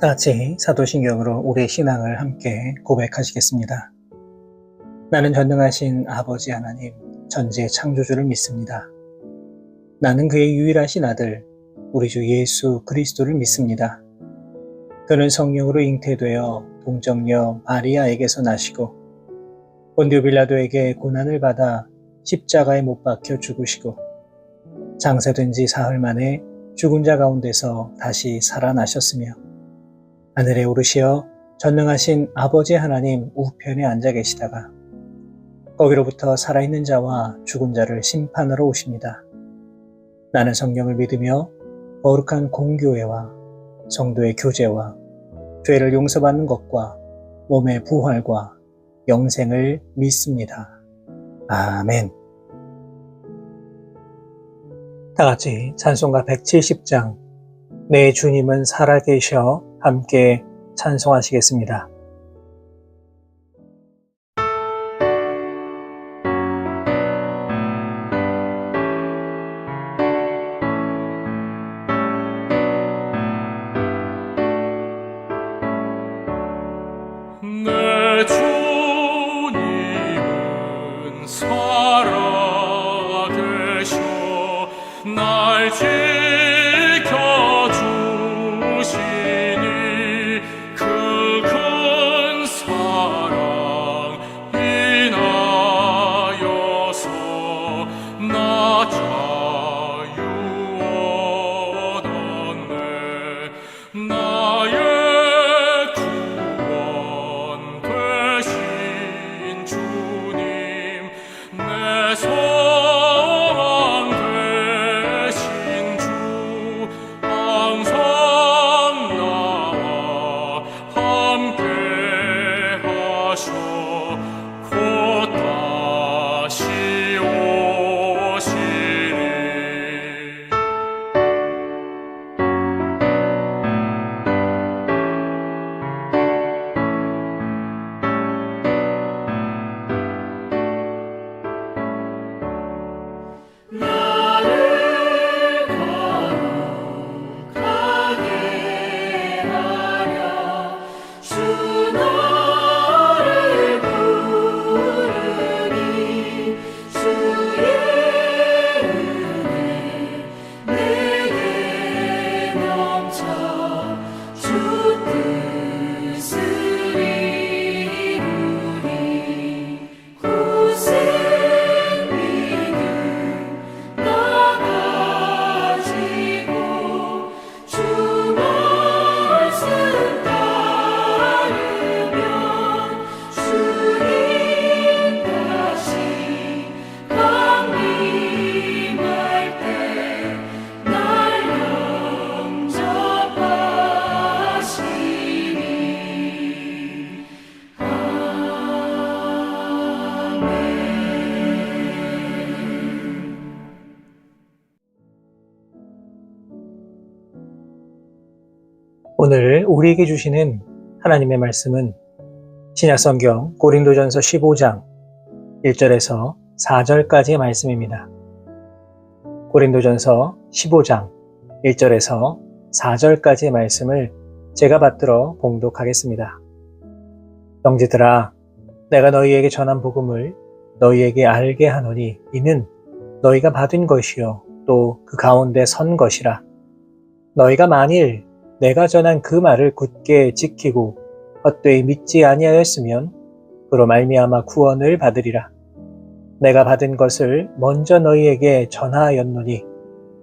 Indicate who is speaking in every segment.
Speaker 1: 다 같이 사도신경으로 우리의 신앙을 함께 고백하시겠습니다. 나는 전능하신 아버지 하나님, 전지의 창조주를 믿습니다. 나는 그의 유일하신 아들, 우리 주 예수 그리스도를 믿습니다. 그는 성령으로 잉태되어 동정녀 마리아에게서 나시고 본디오 빌라도에게 고난을 받아 십자가에 못 박혀 죽으시고 장사된 지 사흘 만에 죽은 자 가운데서 다시 살아나셨으며 하늘에 오르시어 전능하신 아버지 하나님 우편에 앉아 계시다가 거기로부터 살아있는 자와 죽은 자를 심판하러 오십니다. 나는 성령을 믿으며 거룩한 공교회와 성도의 교제와 죄를 용서받는 것과 몸의 부활과 영생을 믿습니다. 아멘. 다 같이 찬송가 170장 내 주님은 살아계셔 함께 찬송하시겠습니다.
Speaker 2: 내 주님은 살아계셔 날 지켜주시니 그 큰 사랑 인하여서 나 자유 얻었네. 나의 구원 되신 주님 내 소망 되신 주 항상 나와 함께 하셔 곧 다시 오시리. 나를 거룩하게 하려 주 나를 부르니 주의 은혜 내게 넘쳐 주 뜻을 이루니 고생 믿음 나가지고 주 말씀 따르면 주님 다시 강림할 때 날 영접하시리. 아멘.
Speaker 1: 오늘 우리에게 주시는 하나님의 말씀은 신약성경 고린도전서 15장 1절에서 4절까지의 말씀입니다. 고린도전서 15장 1절에서 4절까지의 말씀을 제가 받들어 봉독하겠습니다. 형제들아, 내가 너희에게 전한 복음을 너희에게 알게 하노니 이는 너희가 받은 것이요 또 그 가운데 선 것이라. 너희가 만일 내가 전한 그 말을 굳게 지키고 헛되이 믿지 아니하였으면 그로 말미암아 구원을 받으리라. 내가 받은 것을 먼저 너희에게 전하였노니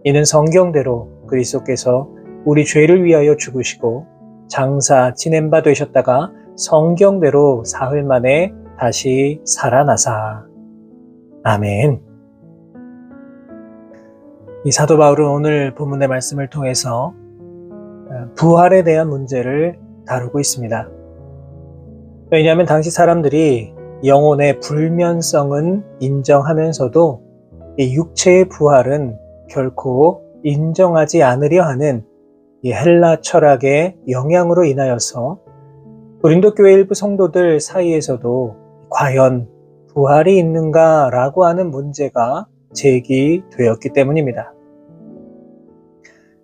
Speaker 1: 이는 성경대로 그리스도께서 우리 죄를 위하여 죽으시고 장사 지낸 바 되셨다가 성경대로 사흘 만에 다시 살아나사. 아멘. 이 사도 바울은 오늘 본문의 말씀을 통해서 부활에 대한 문제를 다루고 있습니다. 왜냐하면 당시 사람들이 영혼의 불면성은 인정하면서도 이 육체의 부활은 결코 인정하지 않으려 하는 이 헬라 철학의 영향으로 인하여서 고린도 교회 일부 성도들 사이에서도 과연 부활이 있는가라고 하는 문제가 제기되었기 때문입니다.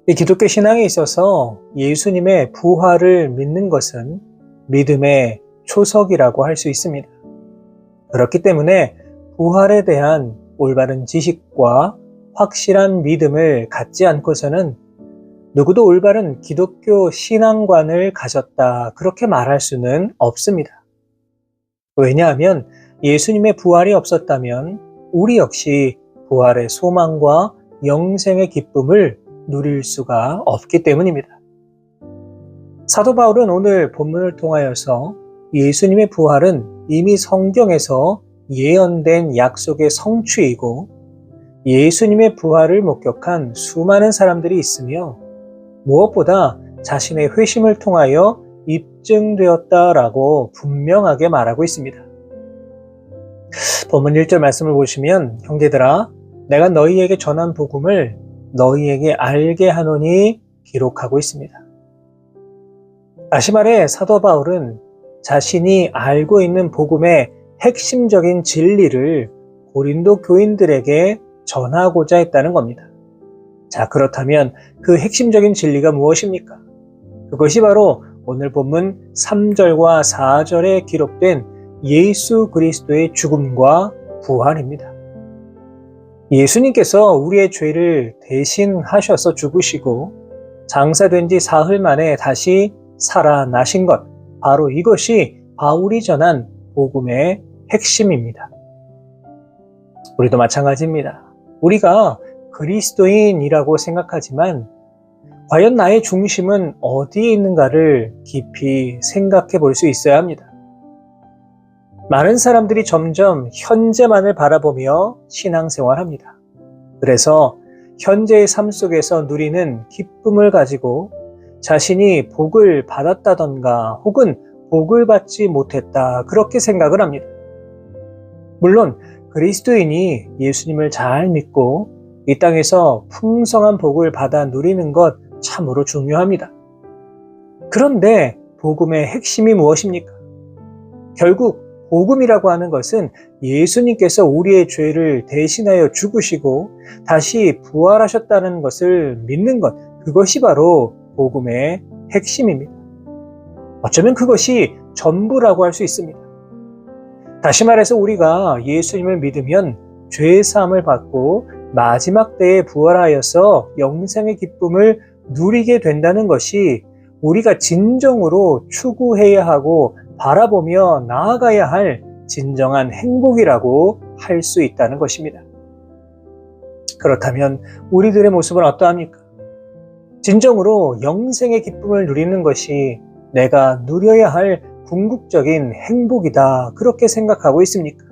Speaker 1: 이 기독교 신앙에 있어서 예수님의 부활을 믿는 것은 믿음의 초석이라고 할 수 있습니다. 그렇기 때문에 부활에 대한 올바른 지식과 확실한 믿음을 갖지 않고서는 누구도 올바른 기독교 신앙관을 가졌다 그렇게 말할 수는 없습니다. 왜냐하면 예수님의 부활이 없었다면 우리 역시 부활의 소망과 영생의 기쁨을 누릴 수가 없기 때문입니다. 사도 바울은 오늘 본문을 통하여서 예수님의 부활은 이미 성경에서 예언된 약속의 성취이고 예수님의 부활을 목격한 수많은 사람들이 있으며 무엇보다 자신의 회심을 통하여 입증되었다라고 분명하게 말하고 있습니다. 본문 1절 말씀을 보시면 형제들아 내가 너희에게 전한 복음을 너희에게 알게 하노니 기록하고 있습니다. 다시 말해 사도 바울은 자신이 알고 있는 복음의 핵심적인 진리를 고린도 교인들에게 전하고자 했다는 겁니다. 자, 그렇다면 그 핵심적인 진리가 무엇입니까? 그것이 바로 오늘 본문 3절과 4절에 기록된 예수 그리스도의 죽음과 부활입니다. 예수님께서 우리의 죄를 대신하셔서 죽으시고 장사된 지 사흘 만에 다시 살아나신 것, 바로 이것이 바울이 전한 복음의 핵심입니다. 우리도 마찬가지입니다. 우리가 그리스도인이라고 생각하지만 과연 나의 중심은 어디에 있는가를 깊이 생각해 볼 수 있어야 합니다. 많은 사람들이 점점 현재만을 바라보며 신앙생활합니다. 그래서 현재의 삶 속에서 누리는 기쁨을 가지고 자신이 복을 받았다던가 혹은 복을 받지 못했다 그렇게 생각을 합니다. 물론 그리스도인이 예수님을 잘 믿고 이 땅에서 풍성한 복을 받아 누리는 것 참으로 중요합니다. 그런데 복음의 핵심이 무엇입니까? 결국 복음이라고 하는 것은 예수님께서 우리의 죄를 대신하여 죽으시고 다시 부활하셨다는 것을 믿는 것, 그것이 바로 복음의 핵심입니다. 어쩌면 그것이 전부라고 할 수 있습니다. 다시 말해서 우리가 예수님을 믿으면 죄 사함을 받고 마지막 때에 부활하여서 영생의 기쁨을 누리게 된다는 것이 우리가 진정으로 추구해야 하고 바라보며 나아가야 할 진정한 행복이라고 할 수 있다는 것입니다. 그렇다면 우리들의 모습은 어떠합니까? 진정으로 영생의 기쁨을 누리는 것이 내가 누려야 할 궁극적인 행복이다 그렇게 생각하고 있습니까?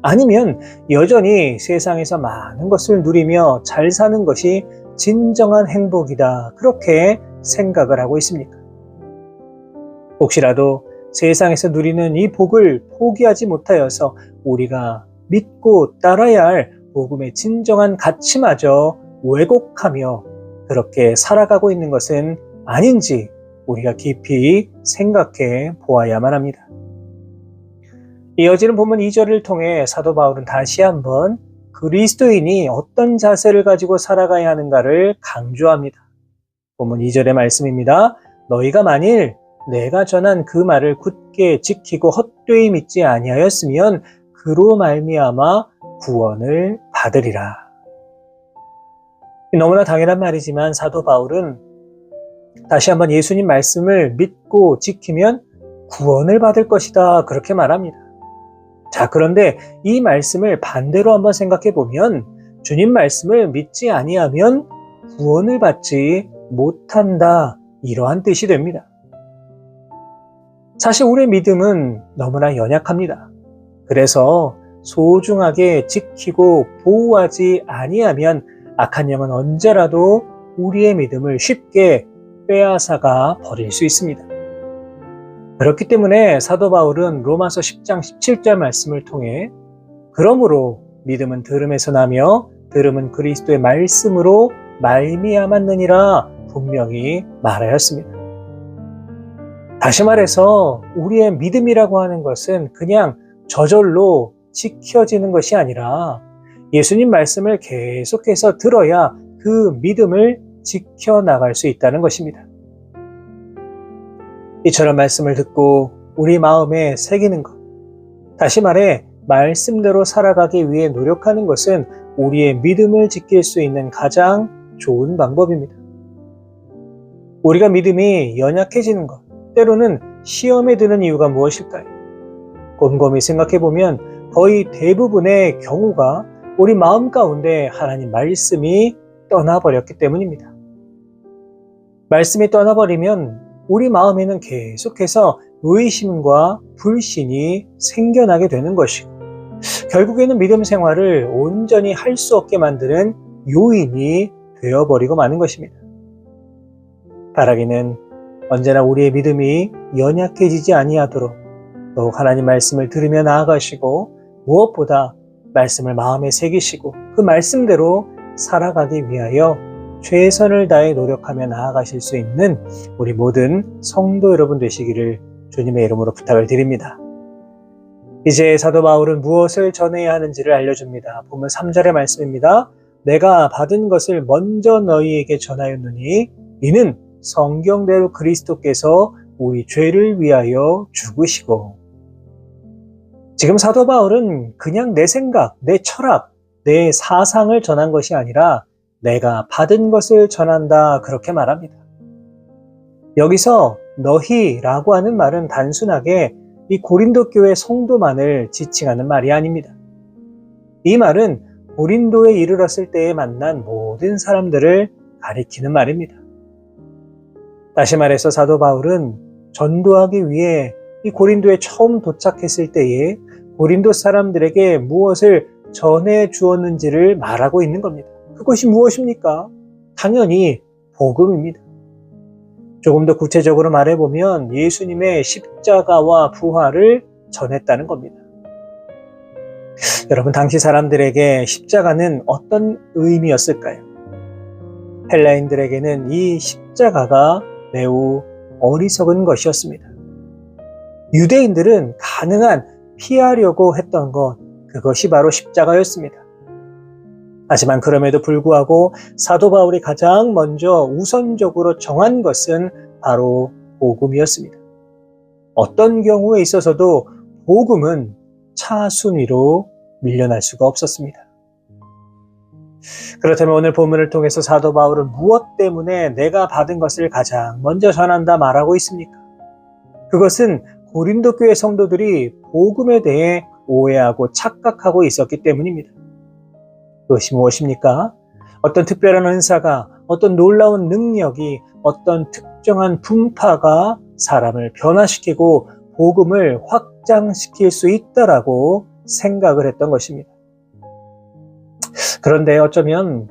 Speaker 1: 아니면 여전히 세상에서 많은 것을 누리며 잘 사는 것이 진정한 행복이다 그렇게 생각을 하고 있습니까? 혹시라도 세상에서 누리는 이 복을 포기하지 못하여서 우리가 믿고 따라야 할 복음의 진정한 가치마저 왜곡하며 그렇게 살아가고 있는 것은 아닌지 우리가 깊이 생각해 보아야만 합니다. 이어지는 본문 2절을 통해 사도 바울은 다시 한번 그리스도인이 어떤 자세를 가지고 살아가야 하는가를 강조합니다. 본문 2절의 말씀입니다. 너희가 만일 내가 전한 그 말을 굳게 지키고 헛되이 믿지 아니하였으면 그로 말미암아 구원을 받으리라. 너무나 당연한 말이지만 사도 바울은 다시 한번 예수님 말씀을 믿고 지키면 구원을 받을 것이다 그렇게 말합니다. 자, 그런데 이 말씀을 반대로 한번 생각해 보면 주님 말씀을 믿지 아니하면 구원을 받지 못한다 이러한 뜻이 됩니다. 사실 우리의 믿음은 너무나 연약합니다. 그래서 소중하게 지키고 보호하지 아니하면 악한 영은 언제라도 우리의 믿음을 쉽게 빼앗아가 버릴 수 있습니다. 그렇기 때문에 사도 바울은 로마서 10장 17절 말씀을 통해 그러므로 믿음은 들음에서 나며 들음은 그리스도의 말씀으로 말미암았느니라 분명히 말하였습니다. 다시 말해서 우리의 믿음이라고 하는 것은 그냥 저절로 지켜지는 것이 아니라 예수님 말씀을 계속해서 들어야 그 믿음을 지켜나갈 수 있다는 것입니다. 이처럼 말씀을 듣고 우리 마음에 새기는 것, 다시 말해 말씀대로 살아가기 위해 노력하는 것은 우리의 믿음을 지킬 수 있는 가장 좋은 방법입니다. 우리가 믿음이 연약해지는 것, 때로는 시험에 드는 이유가 무엇일까요? 곰곰이 생각해보면 거의 대부분의 경우가 우리 마음 가운데 하나님 말씀이 떠나버렸기 때문입니다. 말씀이 떠나버리면 우리 마음에는 계속해서 의심과 불신이 생겨나게 되는 것이고, 결국에는 믿음 생활을 온전히 할 수 없게 만드는 요인이 되어버리고 마는 것입니다. 바라기는 언제나 우리의 믿음이 연약해지지 아니하도록 더욱 하나님 말씀을 들으며 나아가시고, 무엇보다 말씀을 마음에 새기시고 그 말씀대로 살아가기 위하여 최선을 다해 노력하며 나아가실 수 있는 우리 모든 성도 여러분 되시기를 주님의 이름으로 부탁을 드립니다. 이제 사도 바울은 무엇을 전해야 하는지를 알려줍니다. 보면 3절의 말씀입니다. 내가 받은 것을 먼저 너희에게 전하였느니 이는 성경대로 그리스도께서 우리 죄를 위하여 죽으시고. 지금 사도 바울은 그냥 내 생각, 내 철학, 내 사상을 전한 것이 아니라 내가 받은 것을 전한다, 그렇게 말합니다. 여기서 너희라고 하는 말은 단순하게 이 고린도 교회 성도만을 지칭하는 말이 아닙니다. 이 말은 고린도에 이르렀을 때에 만난 모든 사람들을 가리키는 말입니다. 다시 말해서 사도 바울은 전도하기 위해 이 고린도에 처음 도착했을 때에 고린도 사람들에게 무엇을 전해 주었는지를 말하고 있는 겁니다. 그것이 무엇입니까? 당연히 복음입니다. 조금 더 구체적으로 말해보면 예수님의 십자가와 부활을 전했다는 겁니다. 여러분, 당시 사람들에게 십자가는 어떤 의미였을까요? 헬라인들에게는 이 십자가가 매우 어리석은 것이었습니다. 유대인들은 가능한 피하려고 했던 것, 그것이 바로 십자가였습니다. 하지만 그럼에도 불구하고 사도 바울이 가장 먼저 우선적으로 정한 것은 바로 복음이었습니다. 어떤 경우에 있어서도 복음은 차순위로 밀려날 수가 없었습니다. 그렇다면 오늘 본문을 통해서 사도 바울은 무엇 때문에 내가 받은 것을 가장 먼저 전한다 말하고 있습니까? 그것은 고린도 교회 성도들이 복음에 대해 오해하고 착각하고 있었기 때문입니다. 그것이 무엇입니까? 어떤 특별한 은사가, 어떤 놀라운 능력이, 어떤 특정한 분파가 사람을 변화시키고 복음을 확장시킬 수 있다라고 생각을 했던 것입니다. 그런데 어쩌면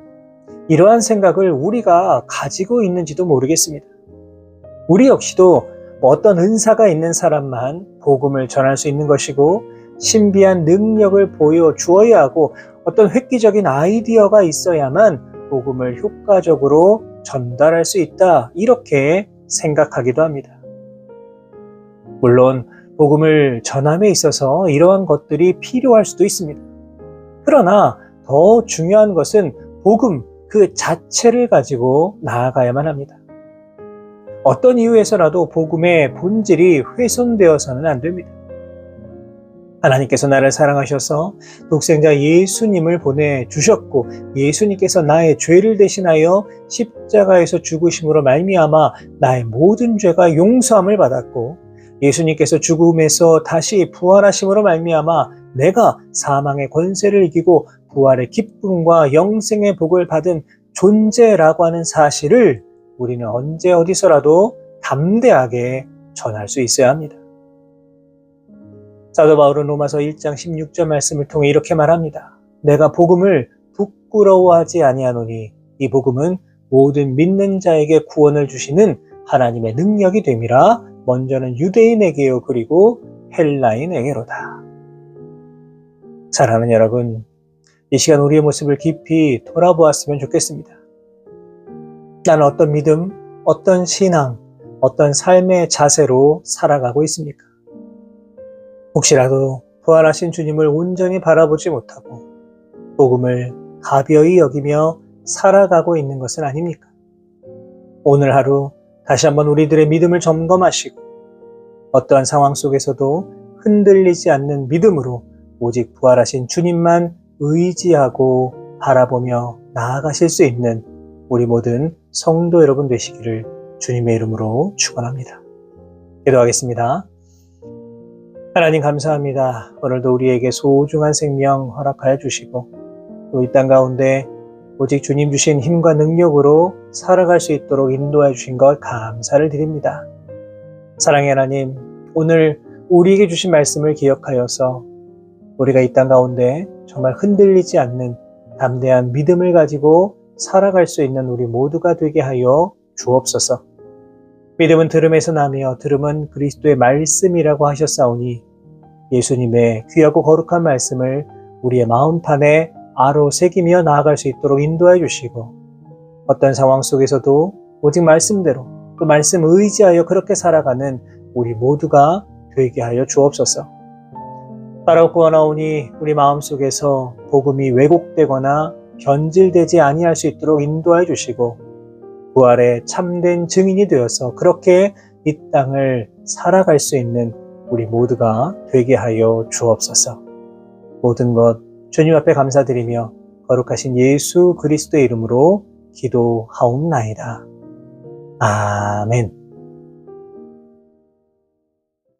Speaker 1: 이러한 생각을 우리가 가지고 있는지도 모르겠습니다. 우리 역시도 어떤 은사가 있는 사람만 복음을 전할 수 있는 것이고, 신비한 능력을 보여주어야 하고 어떤 획기적인 아이디어가 있어야만 복음을 효과적으로 전달할 수 있다, 이렇게 생각하기도 합니다. 물론 복음을 전함에 있어서 이러한 것들이 필요할 수도 있습니다. 그러나 더 중요한 것은 복음 그 자체를 가지고 나아가야만 합니다. 어떤 이유에서라도 복음의 본질이 훼손되어서는 안 됩니다. 하나님께서 나를 사랑하셔서 독생자 예수님을 보내주셨고, 예수님께서 나의 죄를 대신하여 십자가에서 죽으심으로 말미암아 나의 모든 죄가 용서함을 받았고, 예수님께서 죽음에서 다시 부활하심으로 말미암아 내가 사망의 권세를 이기고 부활의 기쁨과 영생의 복을 받은 존재라고 하는 사실을 우리는 언제 어디서라도 담대하게 전할 수 있어야 합니다. 사도 바울은 로마서 1장 16절 말씀을 통해 이렇게 말합니다. 내가 복음을 부끄러워하지 아니하노니 이 복음은 모든 믿는 자에게 구원을 주시는 하나님의 능력이 됨이라. 먼저는 유대인에게요, 그리고 헬라인에게로다. 사랑하는 여러분, 이 시간 우리의 모습을 깊이 돌아보았으면 좋겠습니다. 나는 어떤 믿음, 어떤 신앙, 어떤 삶의 자세로 살아가고 있습니까? 혹시라도 부활하신 주님을 온전히 바라보지 못하고 복음을 가벼이 여기며 살아가고 있는 것은 아닙니까? 오늘 하루 다시 한번 우리들의 믿음을 점검하시고 어떠한 상황 속에서도 흔들리지 않는 믿음으로 오직 부활하신 주님만 의지하고 바라보며 나아가실 수 있는 우리 모든 성도 여러분 되시기를 주님의 이름으로 축원합니다. 기도하겠습니다. 하나님 감사합니다. 오늘도 우리에게 소중한 생명 허락하여 주시고 또 이 땅 가운데 오직 주님 주신 힘과 능력으로 살아갈 수 있도록 인도해 주신 것 감사를 드립니다. 사랑의 하나님, 오늘 우리에게 주신 말씀을 기억하여서 우리가 이 땅 가운데 정말 흔들리지 않는 담대한 믿음을 가지고 살아갈 수 있는 우리 모두가 되게 하여 주옵소서. 믿음은 들음에서 나며 들음은 그리스도의 말씀이라고 하셨사오니 예수님의 귀하고 거룩한 말씀을 우리의 마음판에 아로 새기며 나아갈 수 있도록 인도해 주시고 어떤 상황 속에서도 오직 말씀대로 또 말씀 의지하여 그렇게 살아가는 우리 모두가 되게 하여 주옵소서. 바라옵고나오니 우리 마음속에서 복음이 왜곡되거나 변질되지 아니할 수 있도록 인도해 주시고 부활의 참된 증인이 되어서 그렇게 이 땅을 살아갈 수 있는 우리 모두가 되게 하여 주옵소서. 모든 것 주님 앞에 감사드리며 거룩하신 예수 그리스도의 이름으로 기도하옵나이다. 아멘.